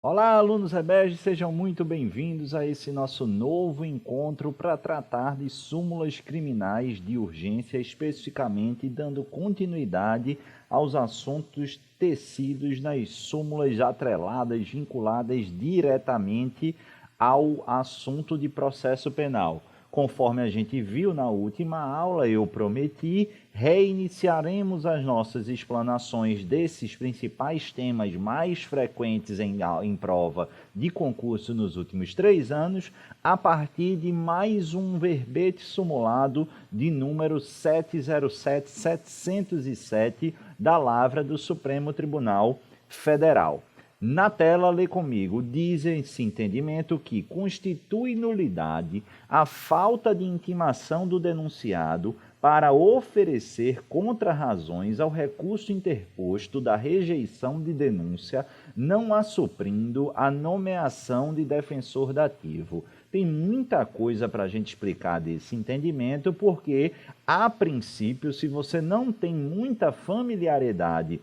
Olá, alunos rebeldes, sejam muito bem-vindos a esse nosso novo encontro para tratar de súmulas criminais de urgência, especificamente dando continuidade aos assuntos tecidos nas súmulas atreladas, vinculadas diretamente ao assunto de processo penal. Conforme a gente viu na última aula, eu prometi, reiniciaremos as nossas explanações desses principais temas mais frequentes em prova de concurso nos últimos 3 anos, a partir de mais um verbete sumulado de número 707-707 da Lavra do Supremo Tribunal Federal. Na tela, lê comigo, diz esse entendimento que constitui nulidade a falta de intimação do denunciado para oferecer contrarrazões ao recurso interposto da rejeição de denúncia, não assuprindo a nomeação de defensor dativo. Tem muita coisa para a gente explicar desse entendimento, porque, a princípio, se você não tem muita familiaridade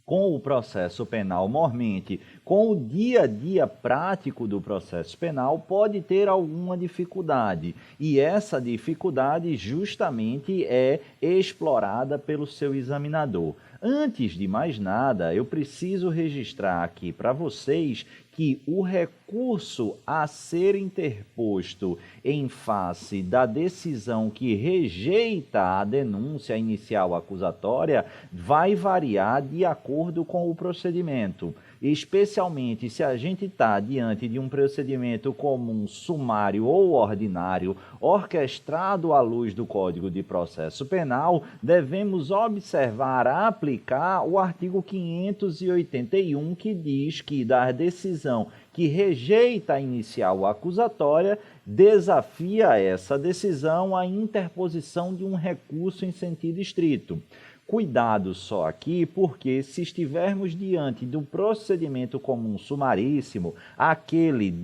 com o processo penal, mormente, com o dia a dia prático do processo penal, pode ter alguma dificuldade. E essa dificuldade justamente é explorada pelo seu examinador. Antes de mais nada, eu preciso registrar aqui para vocês que o recurso a ser interposto em face da decisão que rejeita a denúncia inicial acusatória vai variar de acordo com o procedimento, especialmente se a gente está diante de um procedimento comum, sumário ou ordinário, orquestrado à luz do Código de Processo Penal, devemos observar, aplicar o artigo 581, que diz que da decisão que rejeita a inicial acusatória, desafia essa decisão a interposição de um recurso em sentido estrito. Cuidado só aqui, porque se estivermos diante do procedimento comum sumaríssimo, aquele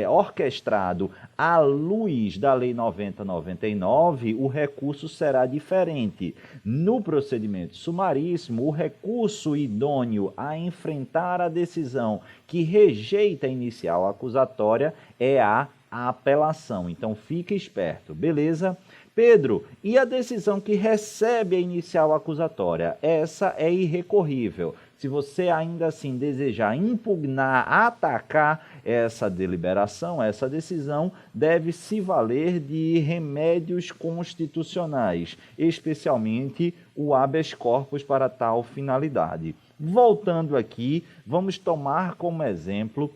orquestrado à luz da Lei 90/99, o recurso será diferente. No procedimento sumaríssimo, o recurso idôneo a enfrentar a decisão que rejeita a inicial acusatória é a apelação. Então, fique esperto, beleza? Pedro, e a decisão que recebe a inicial acusatória? Essa é irrecorrível. Se você ainda assim desejar impugnar, atacar essa deliberação, essa decisão, deve se valer de remédios constitucionais, especialmente o habeas corpus para tal finalidade. Voltando aqui, vamos tomar como exemplo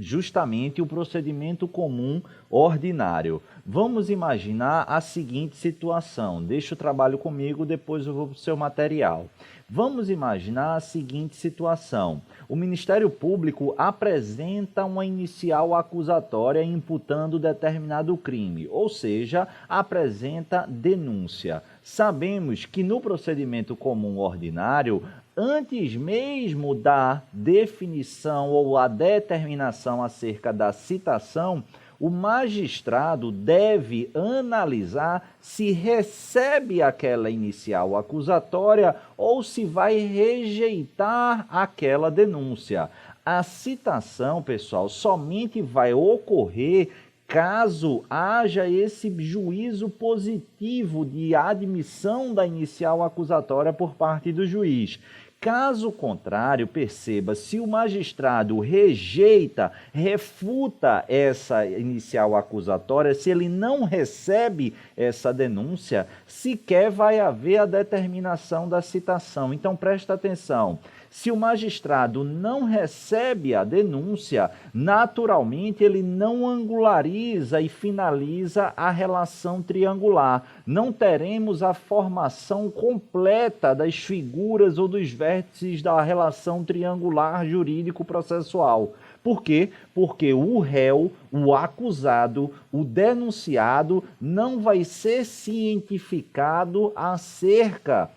justamente o procedimento comum ordinário. Vamos imaginar a seguinte situação. Deixa o trabalho comigo, depois eu vou para o seu material. Vamos imaginar a seguinte situação. O Ministério Público apresenta uma inicial acusatória imputando determinado crime, ou seja, apresenta denúncia. Sabemos que no procedimento comum ordinário, antes mesmo da definição ou a determinação acerca da citação, o magistrado deve analisar se recebe aquela inicial acusatória ou se vai rejeitar aquela denúncia. A citação, pessoal, somente vai ocorrer caso haja esse juízo positivo de admissão da inicial acusatória por parte do juiz. Caso contrário, perceba, se o magistrado rejeita, refuta essa inicial acusatória, se ele não recebe essa denúncia, sequer vai haver a determinação da citação. Então, presta atenção. Se o magistrado não recebe a denúncia, naturalmente ele não angulariza e finaliza a relação triangular. Não teremos a formação completa das figuras ou dos vértices da relação triangular jurídico-processual. Por quê? Porque o réu, o acusado, o denunciado não vai ser cientificado acerca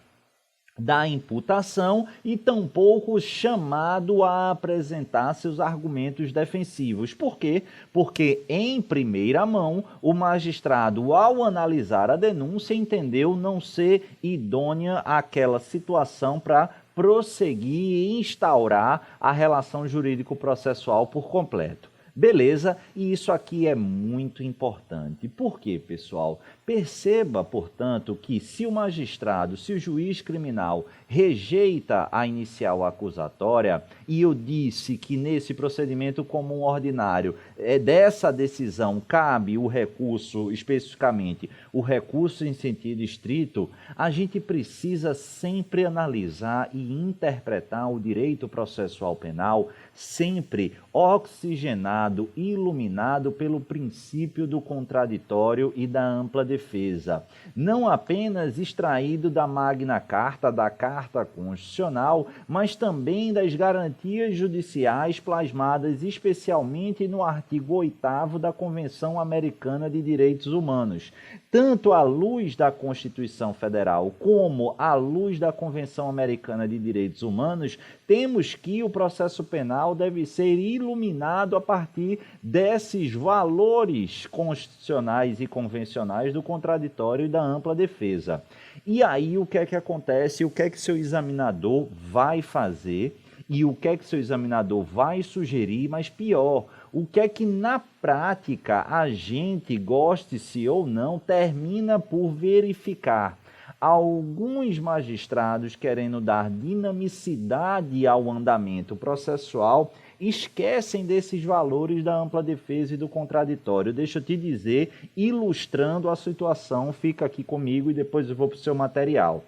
da imputação e tampouco chamado a apresentar seus argumentos defensivos. Por quê? Porque, em primeira mão, o magistrado, ao analisar a denúncia, entendeu não ser idônea àquela situação para prosseguir e instaurar a relação jurídico-processual por completo. Beleza? E isso aqui é muito importante. Por quê, pessoal? Perceba, portanto, que se o magistrado, se o juiz criminal rejeita a inicial acusatória, e eu disse que nesse procedimento comum ordinário, dessa decisão cabe o recurso, especificamente, o recurso em sentido estrito, a gente precisa sempre analisar e interpretar o direito processual penal sempre oxigenado, iluminado pelo princípio do contraditório e da ampla defesa, não apenas extraído da Magna Carta, da Carta Constitucional, mas também das garantias judiciais plasmadas especialmente no artigo 8º da Convenção Americana de Direitos Humanos, tanto à luz da Constituição Federal como à luz da Convenção Americana de Direitos Humanos. Temos que o processo penal deve ser iluminado a partir desses valores constitucionais e convencionais do contraditório e da ampla defesa. E aí o que é que acontece? O que é que seu examinador vai fazer? E o que é que seu examinador vai sugerir? Mas pior, o que é que na prática a gente, goste-se ou não, termina por verificar? Alguns magistrados, querendo dar dinamicidade ao andamento processual, esquecem desses valores da ampla defesa e do contraditório. Deixa eu te dizer, ilustrando a situação, fica aqui comigo e depois eu vou para o seu material.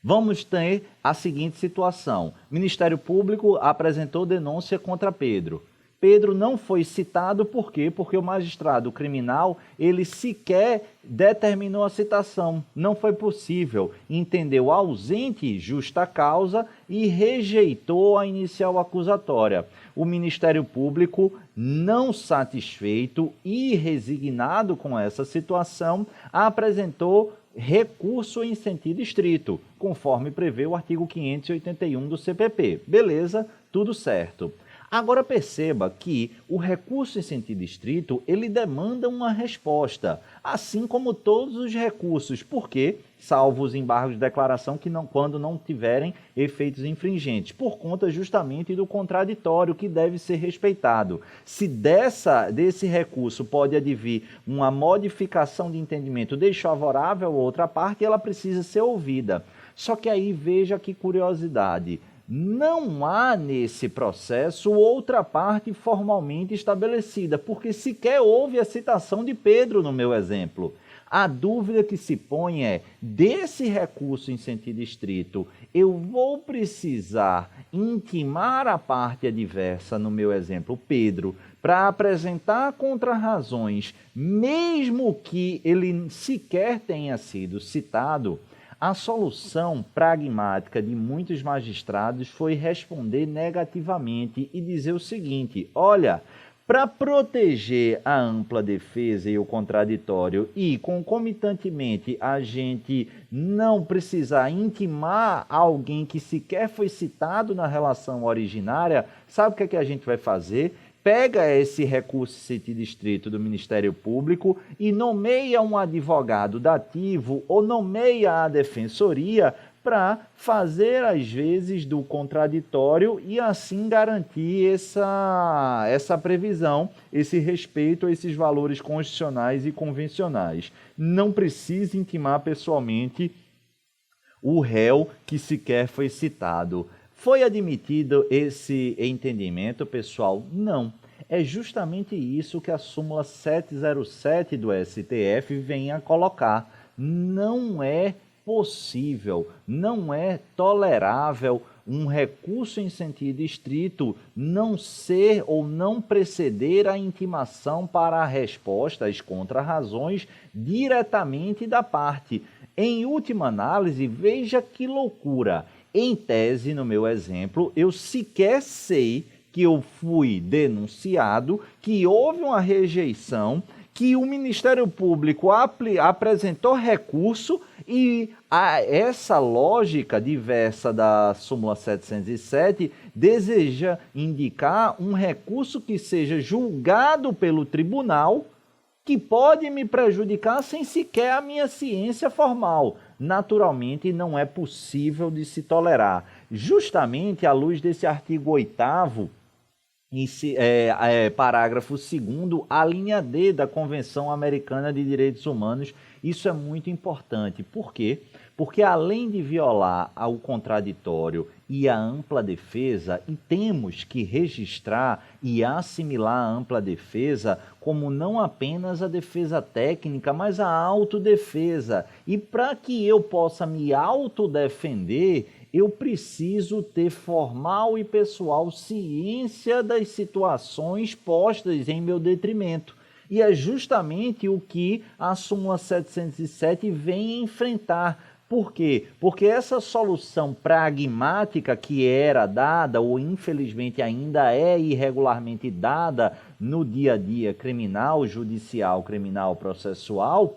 Vamos ter a seguinte situação. O Ministério Público apresentou denúncia contra Pedro. Pedro não foi citado, por quê? Porque o magistrado criminal, ele sequer determinou a citação. Não foi possível. Entendeu ausente justa causa e rejeitou a inicial acusatória. O Ministério Público, não satisfeito e resignado com essa situação, apresentou recurso em sentido estrito, conforme prevê o artigo 581 do CPP. Beleza? Tudo certo. Agora perceba que o recurso em sentido estrito, ele demanda uma resposta, assim como todos os recursos, porque, salvo os embargos de declaração que quando não tiverem efeitos infringentes, por conta justamente do contraditório que deve ser respeitado. Se desse recurso pode advir uma modificação de entendimento desfavorável a outra parte, ela precisa ser ouvida. Só que aí veja que curiosidade. Não há nesse processo outra parte formalmente estabelecida, porque sequer houve a citação de Pedro no meu exemplo. A dúvida que se põe é, desse recurso em sentido estrito, eu vou precisar intimar a parte adversa, no meu exemplo, Pedro, para apresentar contrarrazões, mesmo que ele sequer tenha sido citado? A solução pragmática de muitos magistrados foi responder negativamente e dizer o seguinte: olha, para proteger a ampla defesa e o contraditório e, concomitantemente, a gente não precisar intimar alguém que sequer foi citado na relação originária, sabe o que a gente vai fazer? Pega esse recurso em sentido estrito do Ministério Público e nomeia um advogado dativo ou nomeia a defensoria para fazer, às vezes, do contraditório e assim garantir essa previsão, esse respeito a esses valores constitucionais e convencionais. Não precisa intimar pessoalmente o réu que sequer foi citado. Foi admitido esse entendimento, pessoal? Não. É justamente isso que a súmula 707 do STF vem a colocar. Não é possível, não é tolerável um recurso em sentido estrito não ser ou não preceder a intimação para a resposta às contrarrazões diretamente da parte. Em última análise, veja que loucura. Em tese, no meu exemplo, eu sequer sei que eu fui denunciado, que houve uma rejeição, que o Ministério Público apresentou recurso e essa lógica diversa da súmula 707 deseja indicar um recurso que seja julgado pelo tribunal, que pode me prejudicar sem sequer a minha ciência formal. Naturalmente, não é possível de se tolerar. Justamente à luz desse artigo 8º, parágrafo 2º, a linha D da Convenção Americana de Direitos Humanos, isso é muito importante. Por quê? Porque além de violar o contraditório e a ampla defesa, e temos que registrar e assimilar a ampla defesa como não apenas a defesa técnica, mas a autodefesa. E para que eu possa me autodefender, eu preciso ter formal e pessoal ciência das situações postas em meu detrimento. E é justamente o que a súmula 707 vem enfrentar. Por quê? Porque essa solução pragmática que era dada, ou infelizmente ainda é irregularmente dada no dia a dia criminal, judicial, criminal, processual,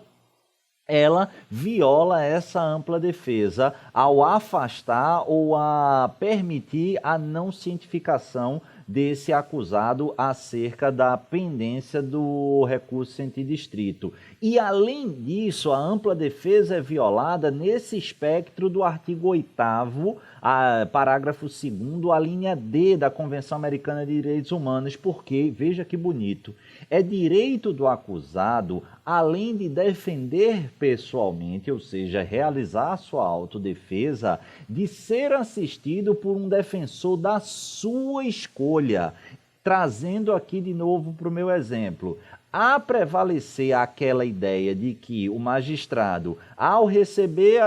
ela viola essa ampla defesa ao afastar ou a permitir a não cientificação desse acusado acerca da pendência do recurso sentido estrito. E, além disso, a ampla defesa é violada nesse espectro do artigo 8º, parágrafo 2º, a linha D da Convenção Americana de Direitos Humanos, porque, veja que bonito, é direito do acusado, além de defender pessoalmente, ou seja, realizar sua autodefesa, de ser assistido por um defensor da sua escolha. Trazendo aqui de novo para o meu exemplo, a prevalecer aquela ideia de que o magistrado, ao receber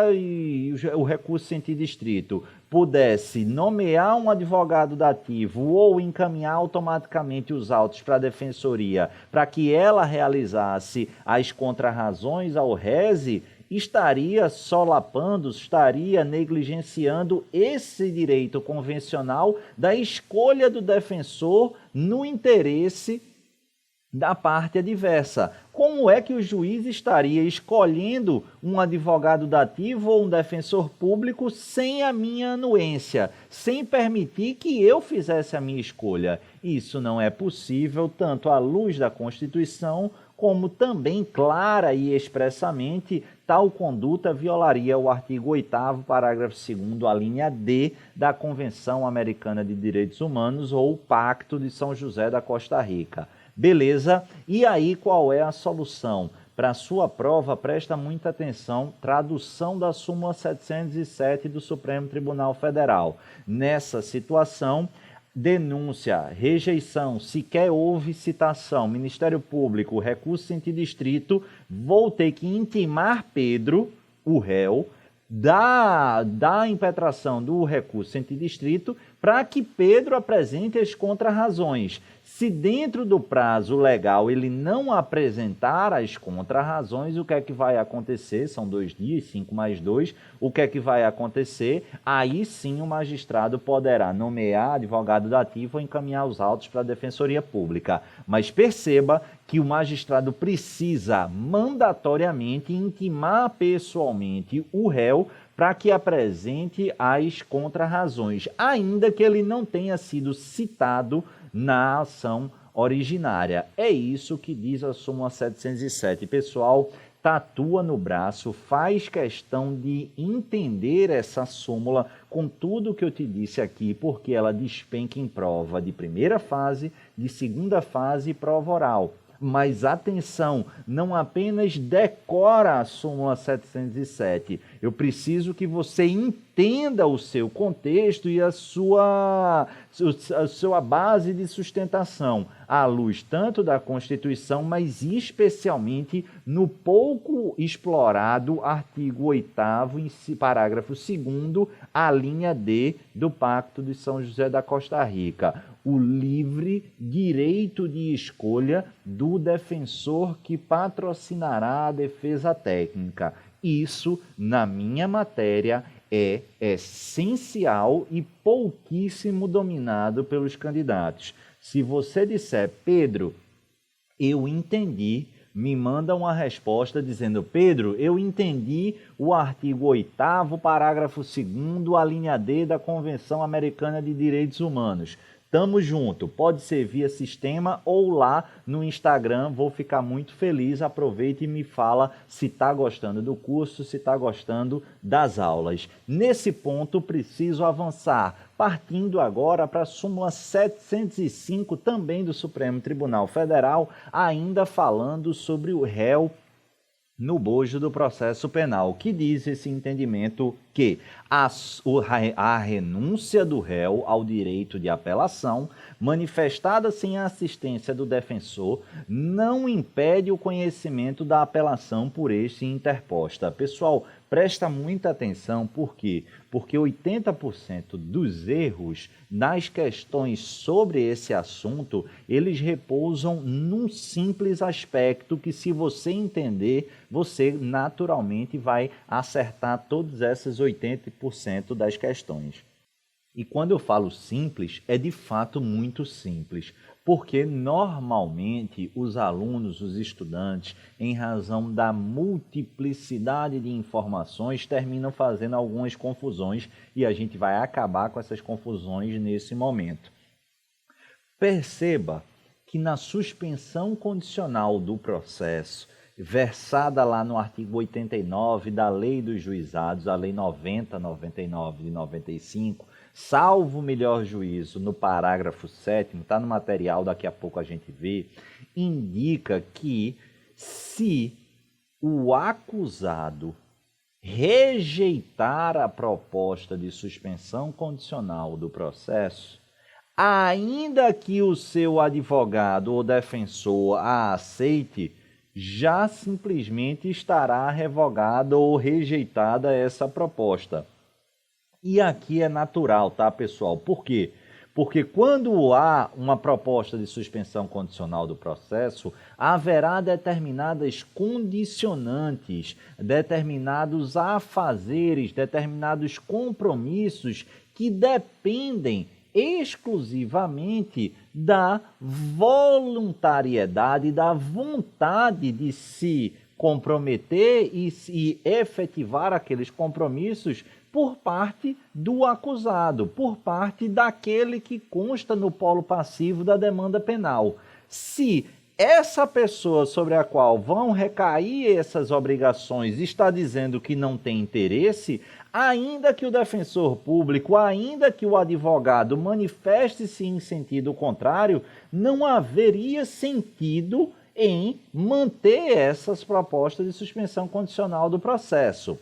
o recurso sentido estrito, pudesse nomear um advogado dativo ou encaminhar automaticamente os autos para a defensoria para que ela realizasse as contrarrazões ao rese, estaria solapando, estaria negligenciando esse direito convencional da escolha do defensor no interesse da parte adversa. Como é que o juiz estaria escolhendo um advogado dativo ou um defensor público sem a minha anuência, sem permitir que eu fizesse a minha escolha? Isso não é possível, tanto à luz da Constituição, como também clara e expressamente, tal conduta violaria o artigo 8º, parágrafo 2º, a linha D da Convenção Americana de Direitos Humanos ou o Pacto de São José da Costa Rica. Beleza? E aí qual é a solução? Para a sua prova, presta muita atenção, tradução da súmula 707 do Supremo Tribunal Federal. Nessa situação, denúncia, rejeição, sequer houve citação, Ministério Público, recurso sentido estrito, vou ter que intimar Pedro, o réu, da impetração do recurso sentido estrito para que Pedro apresente as contrarrazões. Se dentro do prazo legal ele não apresentar as contrarrazões, o que é que vai acontecer? São 2 dias, 5 mais 2. O que é que vai acontecer? Aí sim o magistrado poderá nomear advogado dativo ou encaminhar os autos para a Defensoria Pública. Mas perceba que o magistrado precisa mandatoriamente intimar pessoalmente o réu para que apresente as contrarrazões, ainda que ele não tenha sido citado na ação originária. É isso que diz a súmula 707. Pessoal, tatua no braço, faz questão de entender essa súmula com tudo que eu te disse aqui, porque ela despenca em prova de primeira fase, de segunda fase e prova oral. Mas atenção, não apenas decora a súmula 707, eu preciso que você entenda o seu contexto e a sua base de sustentação, à luz tanto da Constituição, mas especialmente no pouco explorado artigo 8º, parágrafo 2º, a linha D do Pacto de São José da Costa Rica. O livre direito de escolha do defensor que patrocinará a defesa técnica. Isso, na minha matéria, é essencial e pouquíssimo dominado pelos candidatos. Se você disser, Pedro, eu entendi, me manda uma resposta dizendo: Pedro, eu entendi o artigo 8º, parágrafo 2º, a linha D da Convenção Americana de Direitos Humanos. Tamo junto, pode ser via sistema ou lá no Instagram, vou ficar muito feliz. Aproveite e me fala se está gostando do curso, se está gostando das aulas. Nesse ponto, preciso avançar, partindo agora para a súmula 705, também do Supremo Tribunal Federal, ainda falando sobre o réu no bojo do processo penal, que diz esse entendimento que a renúncia do réu ao direito de apelação, manifestada sem a assistência do defensor, não impede o conhecimento da apelação por este interposta. Pessoal, presta muita atenção, por quê? Porque 80% dos erros nas questões sobre esse assunto, eles repousam num simples aspecto que, se você entender, você naturalmente vai acertar todas essas 80% das questões. E quando eu falo simples, é de fato muito simples, porque normalmente os alunos, os estudantes, em razão da multiplicidade de informações, terminam fazendo algumas confusões e a gente vai acabar com essas confusões nesse momento. Perceba que na suspensão condicional do processo, versada lá no artigo 89 da Lei dos Juizados, a Lei 90/99 de 95, salvo melhor juízo, no parágrafo 7º, está no material, daqui a pouco a gente vê, indica que se o acusado rejeitar a proposta de suspensão condicional do processo, ainda que o seu advogado ou defensor a aceite, já simplesmente estará revogada ou rejeitada essa proposta. E aqui é natural, tá, pessoal? Por quê? Porque quando há uma proposta de suspensão condicional do processo, haverá determinadas condicionantes, determinados afazeres, determinados compromissos que dependem exclusivamente da voluntariedade, da vontade de se comprometer e efetivar aqueles compromissos por parte do acusado, por parte daquele que consta no polo passivo da demanda penal. Se essa pessoa sobre a qual vão recair essas obrigações está dizendo que não tem interesse, ainda que o defensor público, ainda que o advogado manifeste-se em sentido contrário, não haveria sentido em manter essas propostas de suspensão condicional do processo.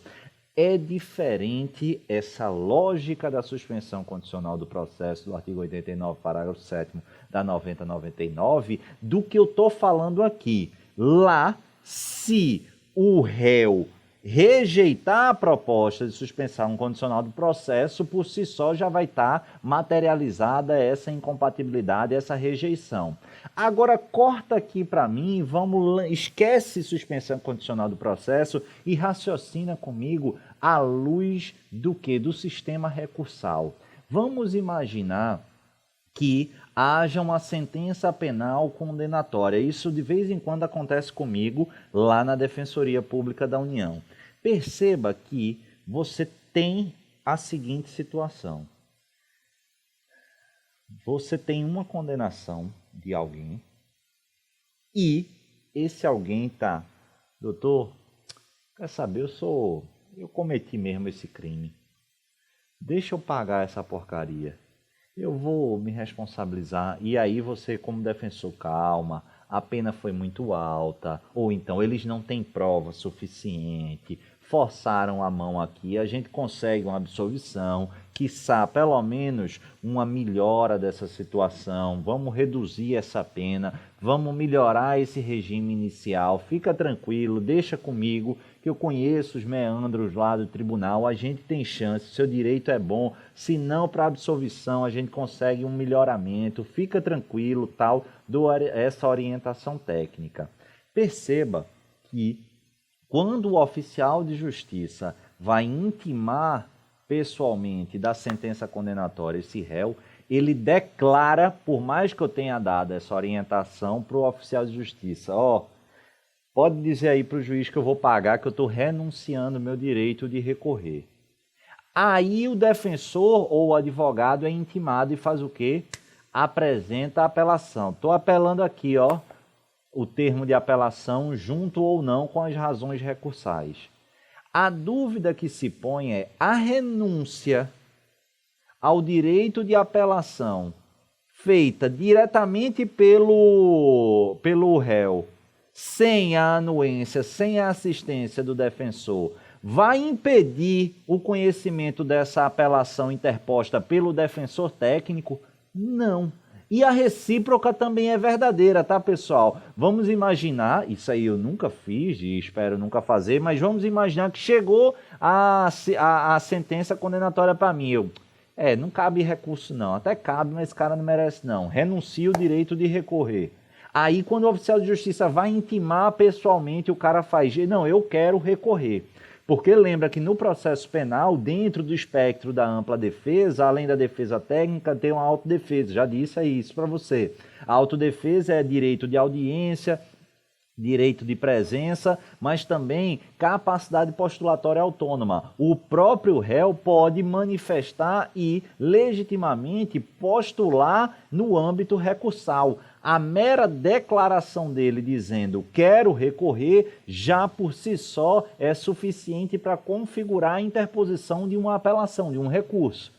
É diferente essa lógica da suspensão condicional do processo do artigo 89, parágrafo 7º da 90/99, do que eu estou falando aqui. Lá, se o réu rejeitar a proposta de suspensão condicional do processo, por si só já vai estar materializada essa incompatibilidade, essa rejeição. Agora corta aqui para mim, esquece suspensão condicional do processo e raciocina comigo à luz do que? Do sistema recursal. Vamos imaginar que haja uma sentença penal condenatória. Isso de vez em quando acontece comigo lá na Defensoria Pública da União. Perceba que você tem a seguinte situação. Você tem uma condenação de alguém e esse alguém está: doutor, quer saber, eu cometi mesmo esse crime. Deixa eu pagar essa porcaria. Eu vou me responsabilizar. E aí você, como defensor, calma, a pena foi muito alta, ou então eles não têm prova suficiente, forçaram a mão aqui, a gente consegue uma absolvição, quiçá pelo menos uma melhora dessa situação, vamos reduzir essa pena, vamos melhorar esse regime inicial, fica tranquilo, deixa comigo, que eu conheço os meandros lá do tribunal, a gente tem chance, seu direito é bom, se não para absolvição a gente consegue um melhoramento, fica tranquilo, tal, dou essa orientação técnica. Perceba que quando o oficial de justiça vai intimar pessoalmente da sentença condenatória esse réu, ele declara, por mais que eu tenha dado essa orientação para o oficial de justiça, Pode dizer aí para o juiz que eu vou pagar, que eu estou renunciando ao meu direito de recorrer. Aí o defensor ou o advogado é intimado e faz o quê? Apresenta a apelação. Estou apelando aqui, ó, o termo de apelação junto ou não com as razões recursais. A dúvida que se põe é a renúncia ao direito de apelação feita diretamente pelo réu, sem a anuência, sem a assistência do defensor, vai impedir o conhecimento dessa apelação interposta pelo defensor técnico? Não. E a recíproca também é verdadeira, tá, pessoal? Vamos imaginar, isso aí eu nunca fiz e espero nunca fazer, mas vamos imaginar que chegou a sentença condenatória para mim. Não cabe recurso não, até cabe, mas esse cara não merece não. Renuncia o direito de recorrer. Aí quando o oficial de justiça vai intimar pessoalmente, o cara faz, não, eu quero recorrer. Porque lembra que no processo penal, dentro do espectro da ampla defesa, além da defesa técnica, tem uma autodefesa. Já disse aí isso para você. A autodefesa é direito de audiência, direito de presença, mas também capacidade postulatória autônoma. O próprio réu pode manifestar e legitimamente postular no âmbito recursal. A mera declaração dele dizendo quero recorrer já por si só é suficiente para configurar a interposição de uma apelação, de um recurso.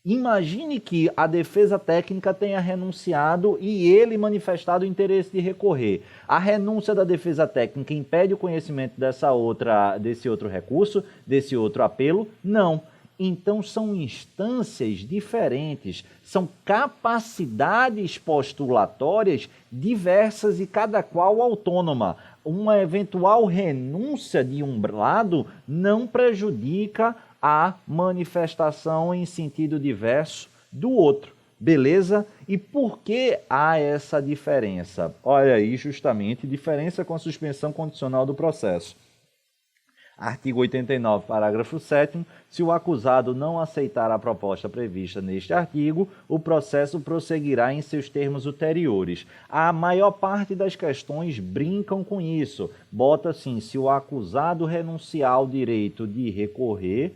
Imagine que a defesa técnica tenha renunciado e ele manifestado o interesse de recorrer. A renúncia da defesa técnica impede o conhecimento desse outro recurso, desse outro apelo? Não. Então são instâncias diferentes, são capacidades postulatórias diversas e cada qual autônoma. Uma eventual renúncia de um lado não prejudica a manifestação em sentido diverso do outro, beleza? E por que há essa diferença? Olha aí, justamente, diferença com a suspensão condicional do processo. Artigo 89, parágrafo 7º, se o acusado não aceitar a proposta prevista neste artigo, o processo prosseguirá em seus termos ulteriores. A maior parte das questões brincam com isso. Bota assim, se o acusado renunciar ao direito de recorrer,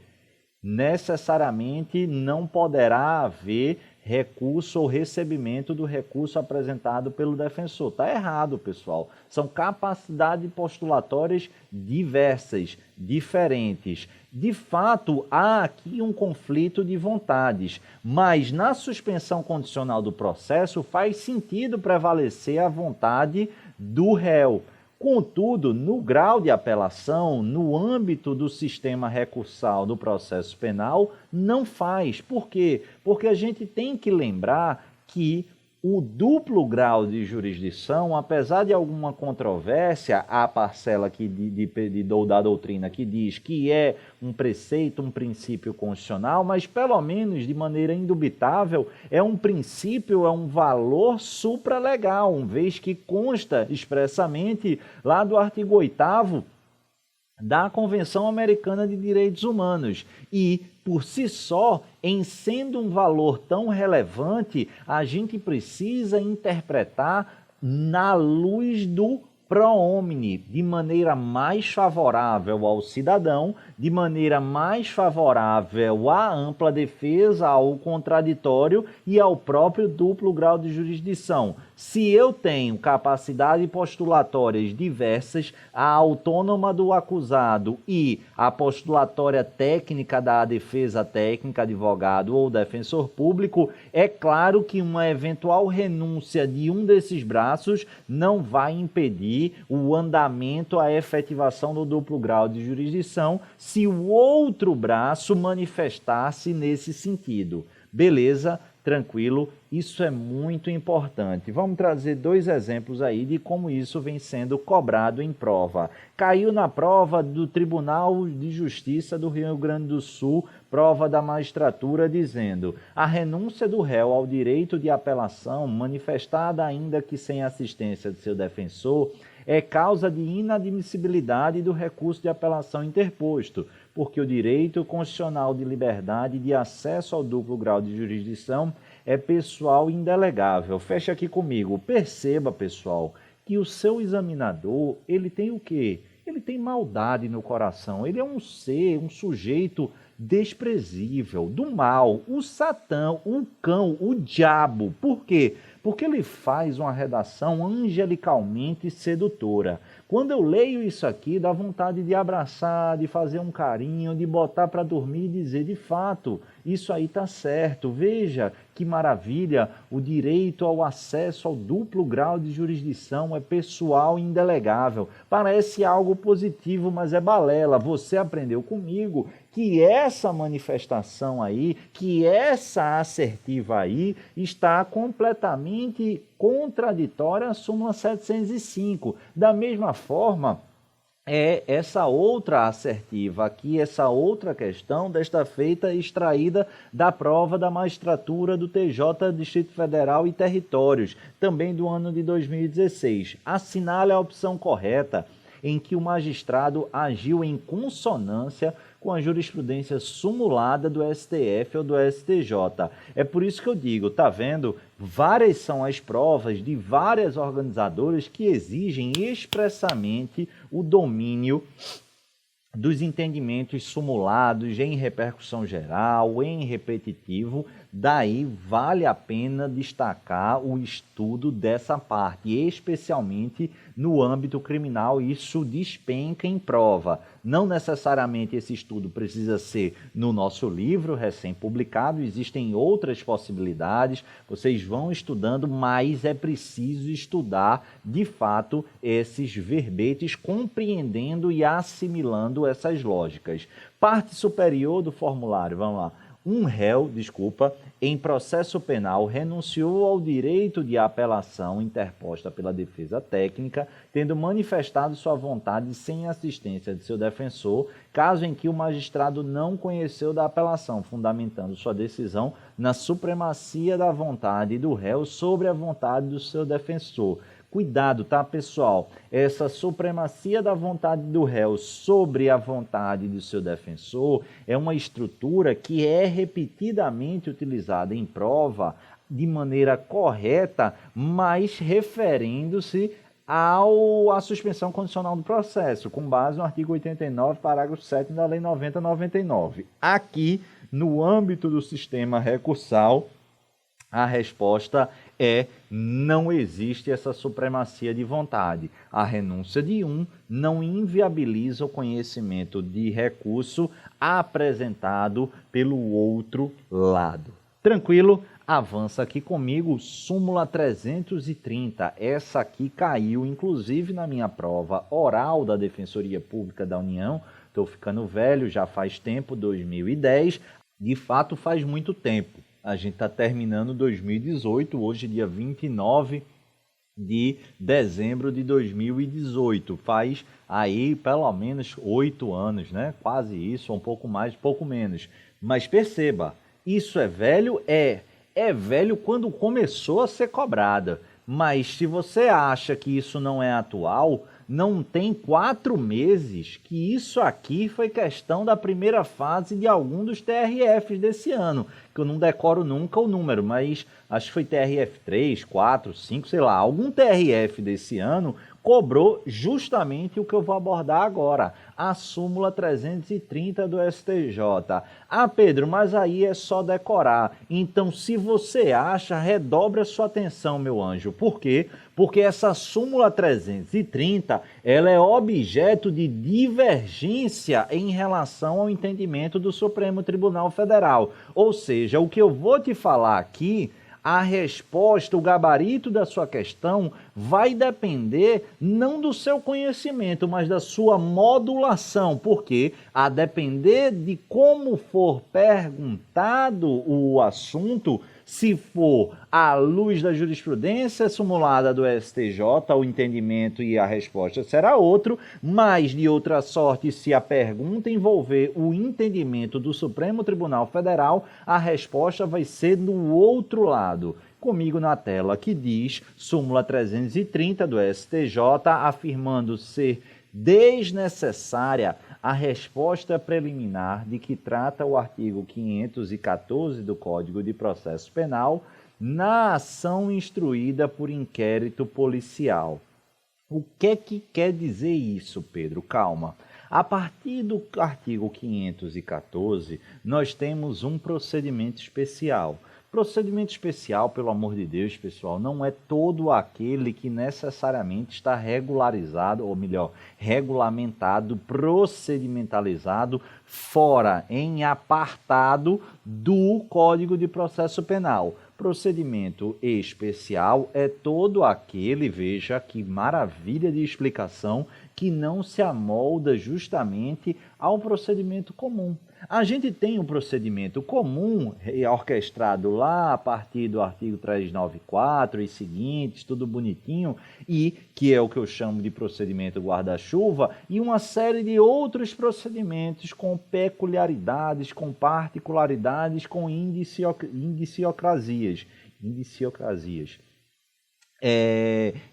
necessariamente não poderá haver recurso ou recebimento do recurso apresentado pelo defensor. Está errado, pessoal. São capacidades postulatórias diversas, diferentes. De fato, há aqui um conflito de vontades, mas na suspensão condicional do processo faz sentido prevalecer a vontade do réu. Contudo, no grau de apelação, no âmbito do sistema recursal do processo penal, não faz. Por quê? Porque a gente tem que lembrar que o duplo grau de jurisdição, apesar de alguma controvérsia, a parcela aqui da doutrina que diz que é um preceito, um princípio constitucional, mas pelo menos de maneira indubitável é um princípio, é um valor supralegal, uma vez que consta expressamente lá do artigo 8º da Convenção Americana de Direitos Humanos e, por si só, em sendo um valor tão relevante, a gente precisa interpretar na luz do pro homine, de maneira mais favorável ao cidadão, de maneira mais favorável à ampla defesa, ao contraditório e ao próprio duplo grau de jurisdição. Se eu tenho capacidades postulatórias diversas, a autônoma do acusado e a postulatória técnica da defesa técnica, advogado ou defensor público, é claro que uma eventual renúncia de um desses braços não vai impedir o andamento, a efetivação do duplo grau de jurisdição, se o outro braço manifestar-se nesse sentido. Beleza? Tranquilo? Isso é muito importante. Vamos trazer 2 exemplos aí de como isso vem sendo cobrado em prova. Caiu na prova do Tribunal de Justiça do Rio Grande do Sul, prova da magistratura, dizendo: a renúncia do réu ao direito de apelação, manifestada ainda que sem assistência de seu defensor, é causa de inadmissibilidade do recurso de apelação interposto, porque o direito constitucional de liberdade de acesso ao duplo grau de jurisdição é pessoal e indelegável. Fecha aqui comigo. Perceba, pessoal, que o seu examinador, ele tem o quê? Ele tem maldade no coração, ele é um ser, um sujeito desprezível, do mal, o Satã, o cão, o diabo. Por quê? Porque ele faz uma redação angelicalmente sedutora. Quando eu leio isso aqui, dá vontade de abraçar, de fazer um carinho, de botar para dormir e dizer, de fato, isso aí está certo. Veja que maravilha, o direito ao acesso ao duplo grau de jurisdição é pessoal e indelegável. Parece algo positivo, mas é balela. Você aprendeu comigo que essa manifestação aí, que essa assertiva aí, está completamente contraditória à súmula 705. Da mesma forma, essa outra assertiva aqui, essa outra questão, desta feita extraída da prova da magistratura do TJ, Distrito Federal e Territórios, também do ano de 2016. Assinale a opção correta, em que o magistrado agiu em consonância com a jurisprudência sumulada do STF ou do STJ. É por isso que eu digo, tá vendo? Várias são as provas de várias organizadoras que exigem expressamente o domínio dos entendimentos sumulados em repercussão geral, em repetitivo. Daí vale a pena destacar o estudo dessa parte, especialmente no âmbito criminal. Isso despenca em prova. Não necessariamente esse estudo precisa ser no nosso livro recém-publicado, existem outras possibilidades, vocês vão estudando, mas é preciso estudar, de fato, esses verbetes, compreendendo e assimilando essas lógicas. Parte superior do formulário, vamos lá. Um réu, em processo penal renunciou ao direito de apelação interposta pela defesa técnica, tendo manifestado sua vontade sem assistência de seu defensor, caso em que o magistrado não conheceu da apelação, fundamentando sua decisão na supremacia da vontade do réu sobre a vontade do seu defensor. Cuidado, tá, pessoal? Essa supremacia da vontade do réu sobre a vontade do seu defensor é uma estrutura que é repetidamente utilizada em prova de maneira correta, mas referindo-se à suspensão condicional do processo, com base no artigo 89, parágrafo 7 da Lei 90/99. Aqui, no âmbito do sistema recursal, a resposta é: não existe essa supremacia de vontade. A renúncia de um não inviabiliza o conhecimento de recurso apresentado pelo outro lado. Tranquilo? Avança aqui comigo, súmula 330. Essa aqui caiu, inclusive, na minha prova oral da Defensoria Pública da União. Estou ficando velho, já faz tempo, 2010. De fato, faz muito tempo. A gente está terminando 2018, hoje dia 29 de dezembro de 2018. Faz aí pelo menos 8 anos, né? Quase isso, um pouco mais, um pouco menos. Mas perceba, isso é velho? É velho quando começou a ser cobrada. Mas se você acha que isso não é atual, não tem 4 meses que isso aqui foi questão da primeira fase de algum dos TRFs desse ano, que eu não decoro nunca o número, mas acho que foi TRF 3, 4, 5, sei lá, algum TRF desse ano cobrou justamente o que eu vou abordar agora, a súmula 330 do STJ. Ah, Pedro, mas aí é só decorar. Então, se você acha, redobre a sua atenção, meu anjo. Por quê? Porque essa súmula 330, ela é objeto de divergência em relação ao entendimento do Supremo Tribunal Federal. Ou seja, o que eu vou te falar aqui, a resposta, o gabarito da sua questão vai depender não do seu conhecimento, mas da sua modulação, porque a depender de como for perguntado o assunto, se for à luz da jurisprudência simulada do STJ, o entendimento e a resposta será outro, mas de outra sorte, se a pergunta envolver o entendimento do Supremo Tribunal Federal, a resposta vai ser do outro lado. Comigo na tela que diz súmula 330 do STJ, afirmando ser desnecessária a resposta preliminar de que trata o artigo 514 do Código de Processo Penal na ação instruída por inquérito policial. O que é que quer dizer isso, Pedro? Calma. A partir do artigo 514, nós temos um procedimento especial. Procedimento especial, pelo amor de Deus, pessoal, não é todo aquele que necessariamente está regularizado, ou melhor, regulamentado, procedimentalizado, fora, em apartado do Código de Processo Penal. Procedimento especial é todo aquele, veja que maravilha de explicação, que não se amolda justamente ao procedimento comum. A gente tem um procedimento comum, orquestrado lá a partir do artigo 394 e seguintes, tudo bonitinho, e que é o que eu chamo de procedimento guarda-chuva, e uma série de outros procedimentos com peculiaridades, com particularidades, com indiciocrasias.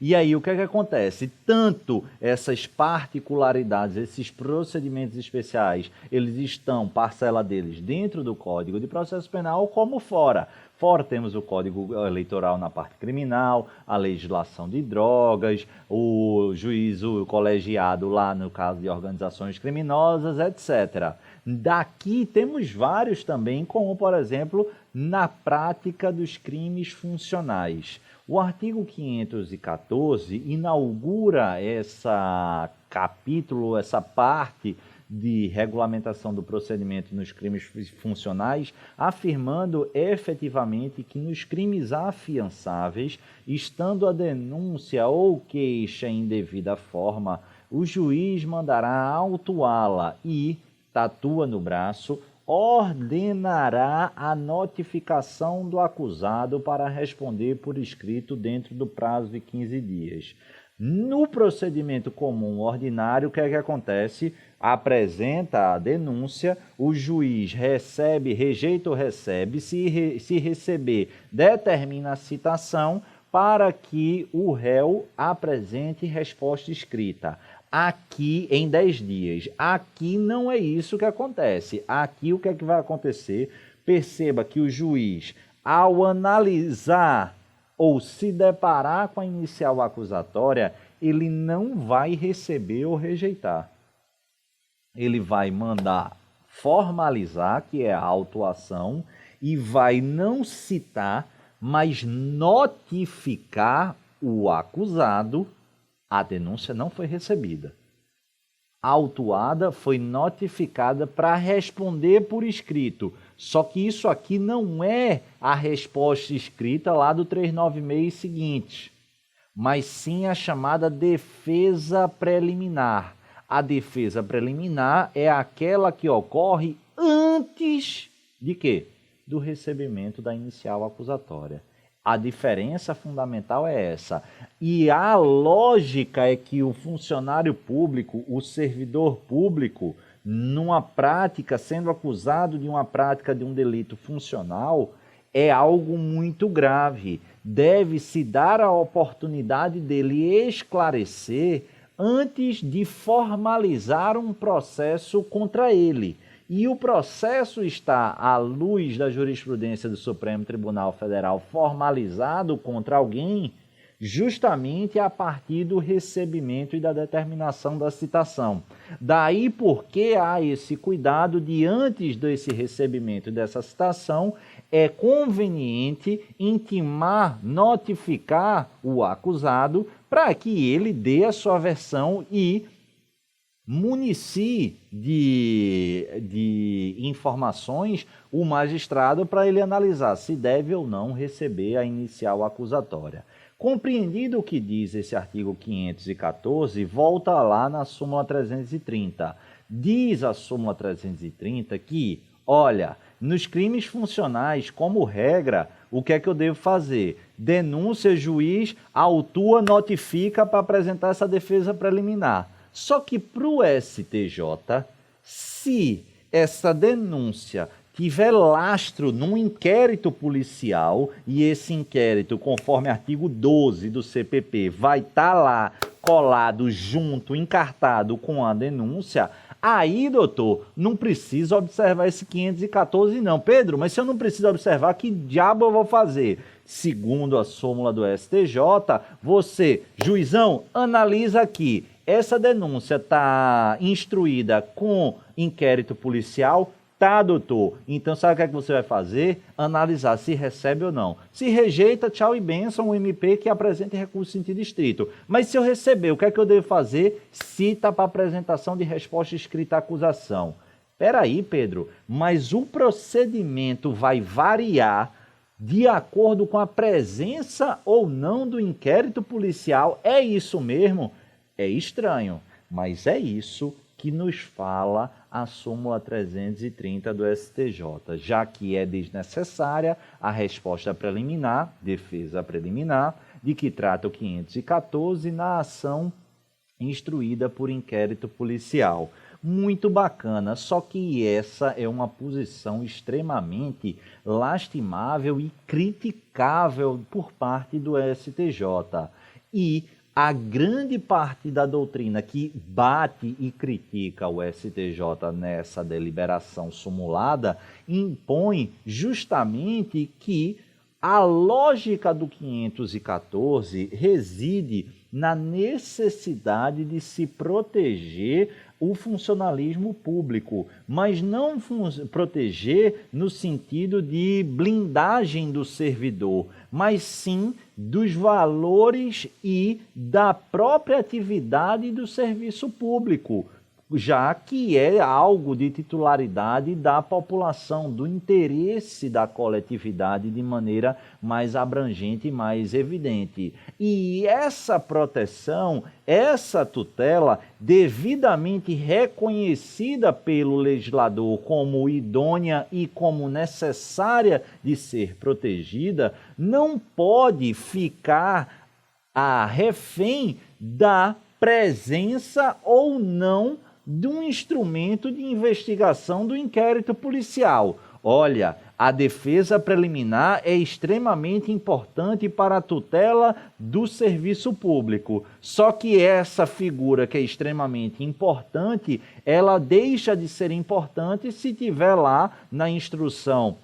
E aí o que é que acontece? Tanto essas particularidades, esses procedimentos especiais, eles estão, parcela deles, dentro do Código de Processo Penal como fora. Fora temos o Código Eleitoral na parte criminal, a legislação de drogas, o juízo colegiado lá no caso de organizações criminosas, etc. Daqui temos vários também, como por exemplo, na prática dos crimes funcionais. O artigo 514 inaugura essa capítulo, essa parte de regulamentação do procedimento nos crimes funcionais, afirmando efetivamente que nos crimes afiançáveis, estando a denúncia ou queixa em devida forma, o juiz mandará autuá-la e, tatua no braço, ordenará a notificação do acusado para responder por escrito dentro do prazo de 15 dias. No procedimento comum ordinário, o que é que acontece? Apresenta a denúncia, o juiz recebe, rejeita ou recebe, se receber, determina a citação para que o réu apresente resposta escrita. Aqui em 10 dias. Aqui não é isso que acontece. Aqui o que é que vai acontecer? Perceba que o juiz, ao analisar ou se deparar com a inicial acusatória, ele não vai receber ou rejeitar. Ele vai mandar formalizar, que é a autuação, e vai não citar, mas notificar o acusado. A denúncia não foi recebida. A autuada foi notificada para responder por escrito. Só que isso aqui não é a resposta escrita lá do 396 e seguinte, mas sim a chamada defesa preliminar. A defesa preliminar é aquela que ocorre antes de quê? Do recebimento da inicial acusatória. A diferença fundamental é essa. E a lógica é que o funcionário público, o servidor público, numa prática, sendo acusado de uma prática de um delito funcional, é algo muito grave. Deve-se dar a oportunidade dele esclarecer antes de formalizar um processo contra ele. E o processo está, à luz da jurisprudência do Supremo Tribunal Federal, formalizado contra alguém justamente a partir do recebimento e da determinação da citação. Daí porque há esse cuidado de, antes desse recebimento dessa citação, é conveniente intimar, notificar o acusado para que ele dê a sua versão e municie de informações o magistrado para ele analisar se deve ou não receber a inicial acusatória. Compreendido o que diz esse artigo 514, volta lá na súmula 330. Diz a súmula 330 que, olha, nos crimes funcionais, como regra, o que é que eu devo fazer? Denúncia, juiz, autua, notifica para apresentar essa defesa preliminar. Só que para o STJ, se essa denúncia tiver lastro num inquérito policial, e esse inquérito, conforme artigo 12 do CPP, vai estar lá colado junto, encartado com a denúncia, aí, doutor, não precisa observar esse 514 não. Pedro, mas se eu não preciso observar, que diabo eu vou fazer? segundo a súmula do STJ, você, juizão, analisa aqui. Essa denúncia está instruída com inquérito policial? Tá, doutor. Então, sabe o que é que você vai fazer? Analisar se recebe ou não. Se rejeita, tchau e bênção, o MP que apresente recurso em sentido estrito. Mas se eu receber, o que é que eu devo fazer? Cita para apresentação de resposta escrita à acusação. Peraí, Pedro, mas o procedimento vai variar de acordo com a presença ou não do inquérito policial? É isso mesmo? É estranho, mas é isso que nos fala a súmula 330 do STJ, já que é desnecessária a resposta preliminar, defesa preliminar, de que trata o 514 na ação instruída por inquérito policial. Muito bacana, só que essa é uma posição extremamente lastimável e criticável por parte do STJ. E a grande parte da doutrina que bate e critica o STJ nessa deliberação sumulada impõe justamente que a lógica do 514 reside na necessidade de se proteger o funcionalismo público, mas não proteger no sentido de blindagem do servidor, mas sim dos valores e da própria atividade do serviço público, já que é algo de titularidade da população, do interesse da coletividade de maneira mais abrangente e mais evidente. E essa proteção, essa tutela, devidamente reconhecida pelo legislador como idônea e como necessária de ser protegida, não pode ficar a refém da presença ou não de um instrumento de investigação do inquérito policial. Olha, a defesa preliminar é extremamente importante para a tutela do serviço público. Só que essa figura que é extremamente importante, ela deixa de ser importante se tiver lá na instrução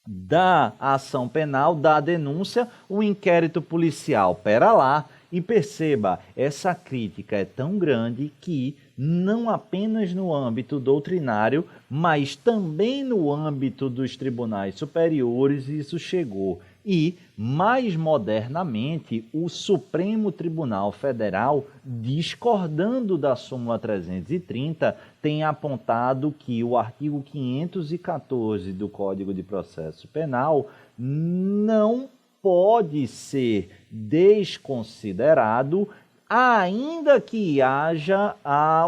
da ação penal, da denúncia, o inquérito policial. Pera lá. E perceba, essa crítica é tão grande que não apenas no âmbito doutrinário, mas também no âmbito dos tribunais superiores isso chegou. E, mais modernamente, o Supremo Tribunal Federal, discordando da súmula 330, tem apontado que o artigo 514 do Código de Processo Penal não pode ser desconsiderado, ainda que haja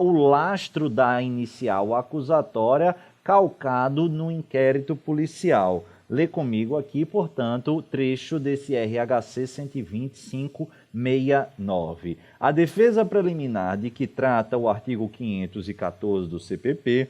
o lastro da inicial acusatória calcado no inquérito policial. Lê comigo aqui, portanto, o trecho desse RHC 12569. A defesa preliminar de que trata o artigo 514 do CPP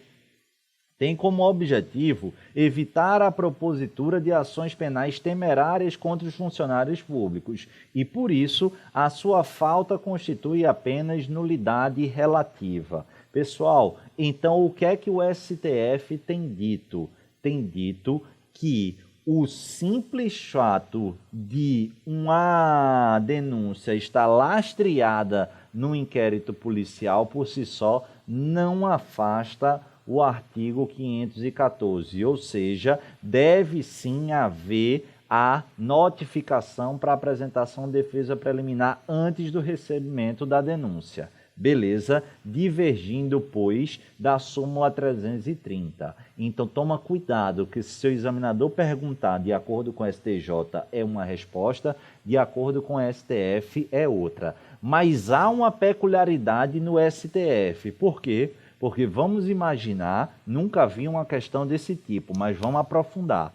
tem como objetivo evitar a propositura de ações penais temerárias contra os funcionários públicos e, por isso, a sua falta constitui apenas nulidade relativa. Pessoal, então o que é que o STF tem dito? Tem dito que o simples fato de uma denúncia estar lastreada no inquérito policial por si só não afasta o artigo 514, ou seja, deve sim haver a notificação para apresentação de defesa preliminar antes do recebimento da denúncia. Beleza? Divergindo, pois, da súmula 330. Então, toma cuidado que se seu examinador perguntar de acordo com o STJ é uma resposta, de acordo com o STF é outra. Mas há uma peculiaridade no STF. Por quê? Porque vamos imaginar, nunca vi uma questão desse tipo, mas vamos aprofundar.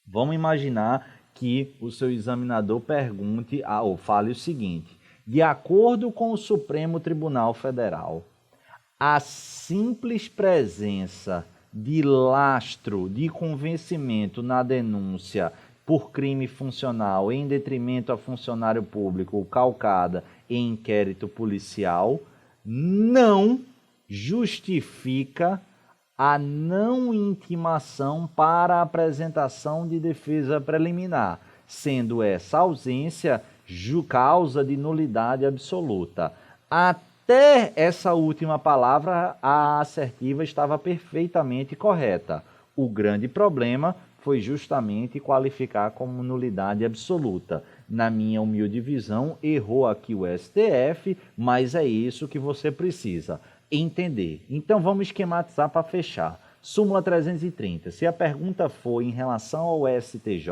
Vamos imaginar que o seu examinador pergunte ou fale o seguinte: de acordo com o Supremo Tribunal Federal, a simples presença de lastro de convencimento na denúncia por crime funcional em detrimento a funcionário público calcada em inquérito policial não justifica a não intimação para a apresentação de defesa preliminar. sendo essa ausência causa de nulidade absoluta. Até essa última palavra, a assertiva estava perfeitamente correta. O grande problema foi justamente qualificar como nulidade absoluta. Na minha humilde visão, errou aqui o STF, mas é isso que você precisa entender. Então vamos esquematizar para fechar. Súmula 330. Se a pergunta for em relação ao STJ,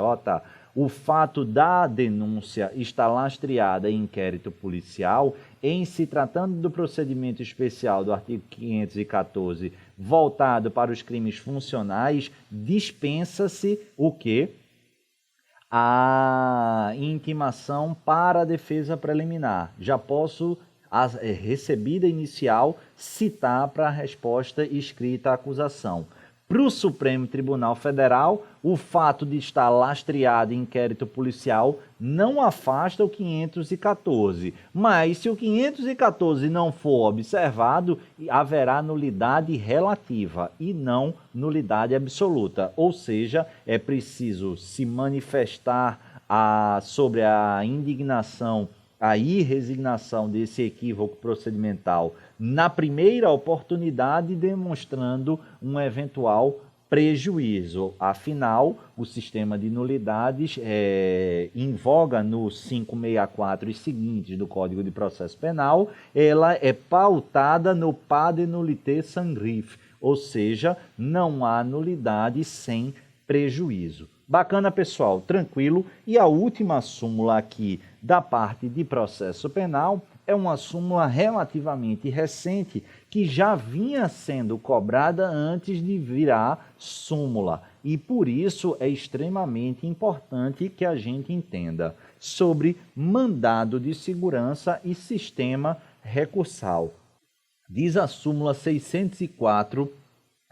o fato da denúncia estar lastreada em inquérito policial, em se tratando do procedimento especial do artigo 514, voltado para os crimes funcionais, dispensa-se o quê? A intimação para a defesa preliminar. Já posso, a recebida inicial, citar para a resposta escrita à acusação. Para o Supremo Tribunal Federal, o fato de estar lastreado em inquérito policial não afasta o 514. Mas, se o 514 não for observado, haverá nulidade relativa e não nulidade absoluta. Ou seja, é preciso se manifestar sobre a indignação, a irresignação desse equívoco procedimental na primeira oportunidade, demonstrando um eventual prejuízo. Afinal, o sistema de nulidades em voga no 564 e seguintes do Código de Processo Penal, ela é pautada no pas de nullité sans griffe, ou seja, não há nulidade sem prejuízo. Bacana, pessoal, tranquilo. E a última súmula aqui da parte de processo penal é uma súmula relativamente recente que já vinha sendo cobrada antes de virar súmula. E por isso é extremamente importante que a gente entenda sobre mandado de segurança e sistema recursal. Diz a súmula 604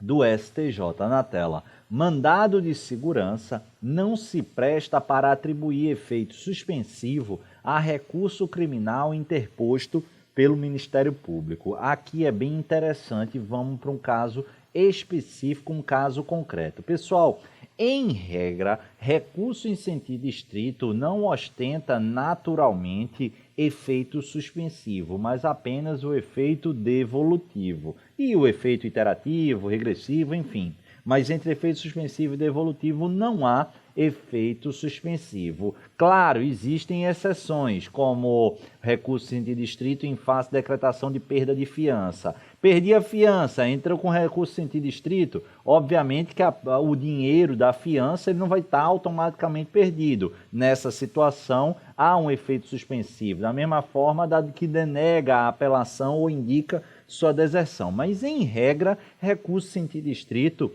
do STJ na tela: mandado de segurança não se presta para atribuir efeito suspensivo a recurso criminal interposto pelo Ministério Público. Aqui é bem interessante, vamos para um caso específico, um caso concreto. Pessoal, em regra, recurso em sentido estrito não ostenta naturalmente efeito suspensivo, mas apenas o efeito devolutivo. E o efeito iterativo, regressivo, enfim. Mas entre efeito suspensivo e devolutivo não há efeito suspensivo. Claro, existem exceções, como recurso em sentido estrito em face de decretação de perda de fiança. Perdi a fiança, entra com recurso em sentido estrito, obviamente que o dinheiro da fiança ele não vai estar automaticamente perdido. Nessa situação, há um efeito suspensivo, da mesma forma que denega a apelação ou indica sua deserção. Mas, em regra, recurso em sentido estrito,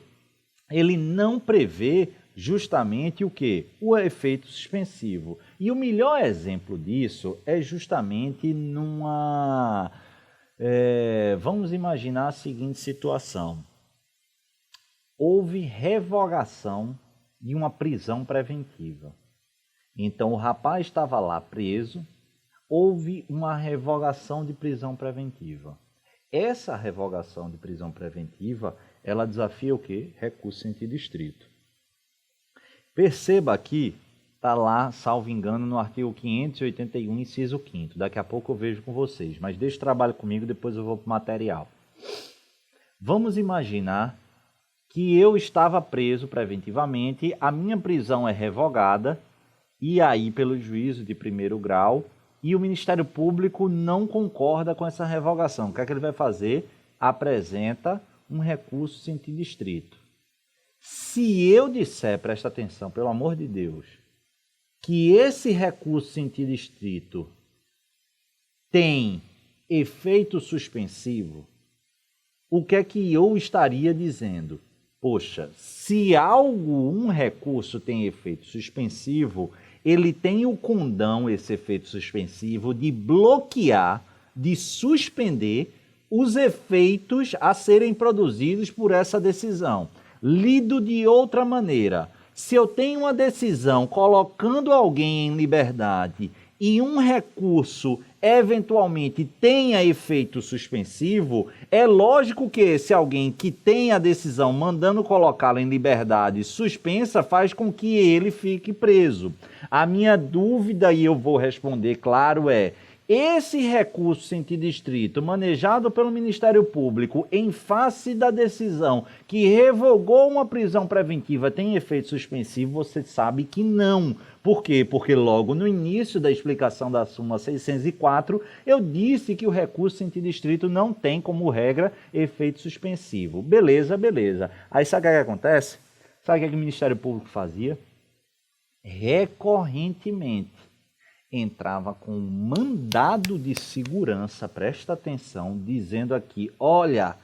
ele não prevê justamente o quê? O efeito suspensivo. E o melhor exemplo disso é justamente numa... vamos imaginar a seguinte situação. Houve revogação de uma prisão preventiva. Então, o rapaz estava lá preso, houve uma revogação de prisão preventiva. Essa revogação de prisão preventiva, ela desafia o quê? Recurso em sentido estrito. Perceba aqui, está lá, salvo engano, no artigo 581, inciso 5º. Daqui a pouco eu vejo com vocês, mas deixa o trabalho comigo, depois eu vou para o material. Vamos imaginar que eu estava preso preventivamente, a minha prisão é revogada, e aí pelo juízo de primeiro grau, e o Ministério Público não concorda com essa revogação. O que é que ele vai fazer? Apresenta um recurso em sentido estrito. Se eu disser, presta atenção, pelo amor de Deus, que esse recurso em sentido estrito tem efeito suspensivo, o que é que eu estaria dizendo? Poxa, se um recurso tem efeito suspensivo, ele tem o condão, esse efeito suspensivo, de bloquear, de suspender os efeitos a serem produzidos por essa decisão. Lido de outra maneira, se eu tenho uma decisão colocando alguém em liberdade e um recurso eventualmente tenha efeito suspensivo, é lógico que esse alguém que tem a decisão mandando colocá-lo em liberdade suspensa faz com que ele fique preso. A minha dúvida, e eu vou responder, claro, é: esse recurso sentido estrito, manejado pelo Ministério Público em face da decisão que revogou uma prisão preventiva, tem efeito suspensivo? Você sabe que não. Por quê? Porque logo no início da explicação da súmula 604, eu disse que o recurso sentido estrito não tem como regra efeito suspensivo. Beleza, beleza. Aí sabe o que acontece? Sabe o que o Ministério Público fazia? Recorrentemente entrava com um mandado de segurança, presta atenção, dizendo aqui: olha,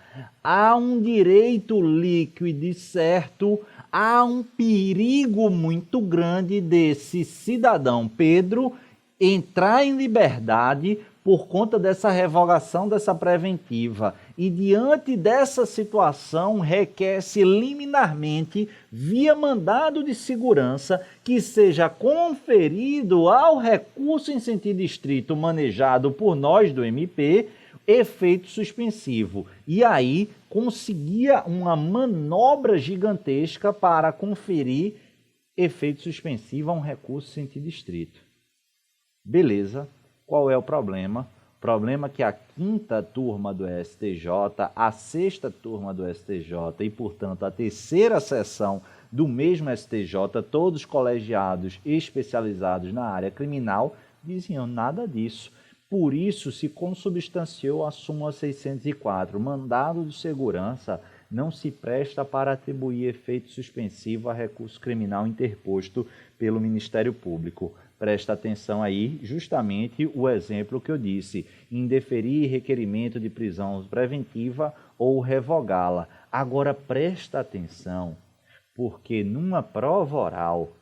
há um direito líquido e certo, há um perigo muito grande desse cidadão Pedro entrar em liberdade por conta dessa revogação dessa preventiva. E diante dessa situação, requer-se liminarmente, via mandado de segurança, que seja conferido ao recurso em sentido estrito manejado por nós do MP, efeito suspensivo. E aí conseguia uma manobra gigantesca para conferir efeito suspensivo a um recurso em sentido estrito. Beleza. Qual é o problema? O problema é que a 5ª turma do STJ, a 6ª turma do STJ e, portanto, a 3ª sessão do mesmo STJ, todos colegiados e especializados na área criminal, diziam nada disso. Por isso se consubstanciou a súmula 604. Mandado de segurança não se presta para atribuir efeito suspensivo a recurso criminal interposto pelo Ministério Público. Presta atenção aí, justamente o exemplo que eu disse: indeferir requerimento de prisão preventiva ou revogá-la. Agora presta atenção, porque numa prova oral,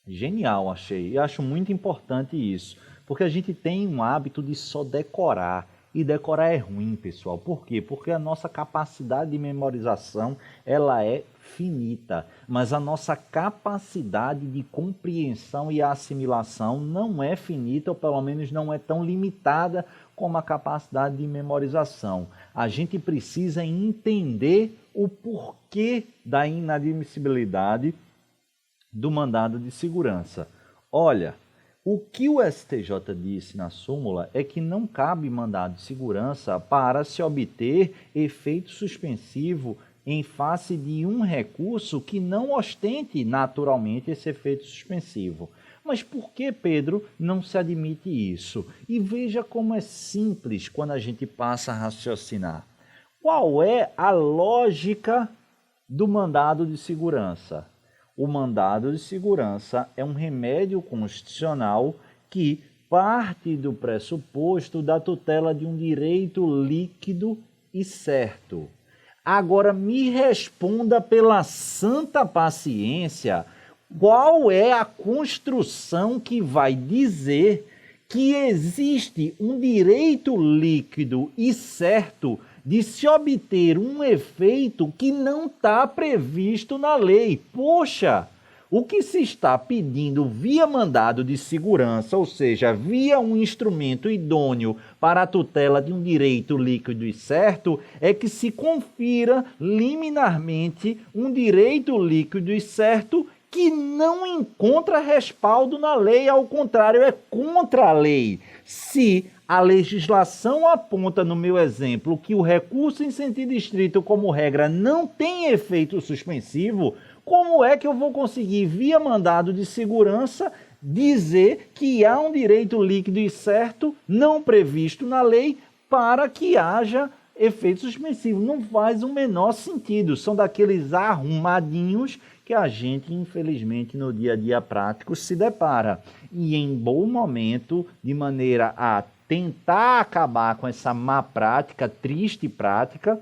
genial achei, e acho muito importante isso, porque a gente tem um hábito de só decorar. E decorar é ruim, pessoal. Por quê? Porque a nossa capacidade de memorização ela é finita, mas a nossa capacidade de compreensão e assimilação não é finita, ou pelo menos não é tão limitada como a capacidade de memorização. A gente precisa entender o porquê da inadmissibilidade do mandado de segurança. Olha, o que o STJ disse na súmula é que não cabe mandado de segurança para se obter efeito suspensivo em face de um recurso que não ostente naturalmente esse efeito suspensivo. Mas por que, Pedro, não se admite isso? E veja como é simples quando a gente passa a raciocinar. Qual é a lógica do mandado de segurança? O mandado de segurança é um remédio constitucional que parte do pressuposto da tutela de um direito líquido e certo. Agora me responda pela santa paciência, qual é a construção que vai dizer que existe um direito líquido e certo de se obter um efeito que não está previsto na lei? Poxa, o que se está pedindo via mandado de segurança, ou seja, via um instrumento idôneo para a tutela de um direito líquido e certo, é que se confira liminarmente um direito líquido e certo que não encontra respaldo na lei, ao contrário, é contra a lei. Se a legislação aponta, no meu exemplo, que o recurso em sentido estrito, como regra, não tem efeito suspensivo, como é que eu vou conseguir, via mandado de segurança, dizer que há um direito líquido e certo, não previsto na lei, para que haja efeito suspensivo? Não faz o menor sentido. São daqueles arrumadinhos que a gente, infelizmente, no dia a dia prático se depara. E em bom momento, de maneira a tentar acabar com essa má prática, triste prática,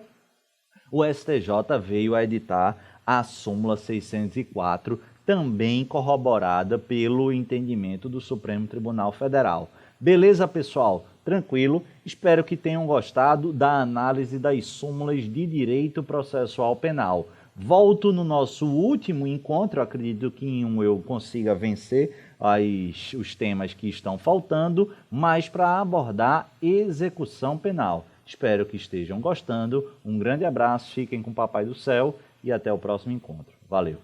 o STJ veio a editar a súmula 604, também corroborada pelo entendimento do Supremo Tribunal Federal. Beleza, pessoal? Tranquilo? Espero que tenham gostado da análise das súmulas de direito processual penal. Volto no nosso último encontro, acredito que em um eu consiga vencer os temas que estão faltando, mas para abordar execução penal. Espero que estejam gostando. Um grande abraço, fiquem com o Papai do Céu e até o próximo encontro. Valeu!